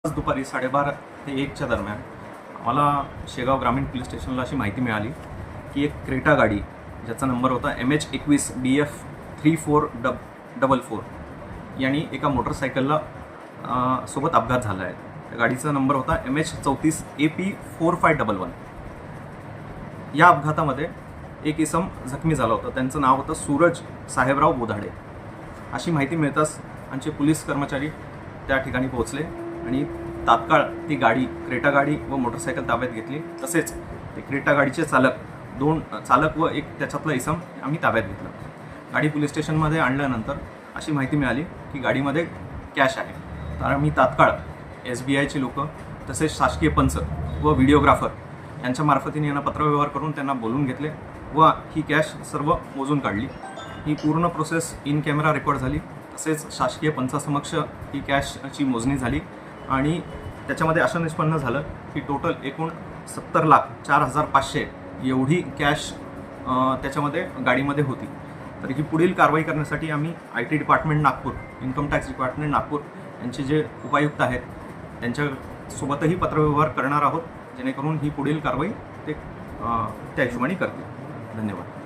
आज दुपारी 12:30 ते 1च्या दरम्यान आम्हाला शेगाव ग्रामीण पोलीस स्टेशनला अशी माहिती मिळाली की एक क्रेटा गाडी ज्याचा नंबर होता MH21 BF 3444 यांनी एका मोटरसायकलला सोबत अपघात झाला आहे. त्या गाडीचा नंबर होता MH34 AP 4511. या अपघातामध्ये एक इसम जखमी झाला होता. त्यांचं नाव होतं सूरज साहेबराव बोधाडे. अशी माहिती मिळताच आमचे पोलीस कर्मचारी त्या ठिकाणी पोहोचले आणि तात्काळ ती गाडी क्रेटा गाडी व मोटरसायकल ताब्यात घेतली. तसेच ते क्रेटा गाडीचे चालक व एक त्याच्यातला इसम आम्ही ताब्यात घेतला. गाडी पोलीस स्टेशनमध्ये आणल्यानंतर अशी माहिती मिळाली की गाडीमध्ये कॅश आहे. तर आम्ही तात्काळ SBIचे लोक तसेच शासकीय पंच व व्हिडिओग्राफर यांच्या मार्फतीने यांना पत्रव्यवहार करून त्यांना बोलून घेतले व ही कॅश सर्व मोजून काढली. ही पूर्ण प्रोसेस इन कॅमेरा रेकॉर्ड झाली. तसेच शासकीय पंचासमक्ष ही कॅशची मोजणी झाली आणि त्याच्यामध्ये असं निष्पन्न झालं की टोटल एकूण 70,04,500 एवढी कॅश त्याच्यामध्ये गाडीमध्ये होती. तर ही पुढील कारवाई करण्यासाठी आम्ही IT department Nagpur, income tax department Nagpur यांचे जे उपायुक्त आहेत त्यांच्यासोबतही पत्रव्यवहार करणार आहोत, जेणेकरून ही पुढील कारवाई ते त्या हिशोबाने करतील. धन्यवाद.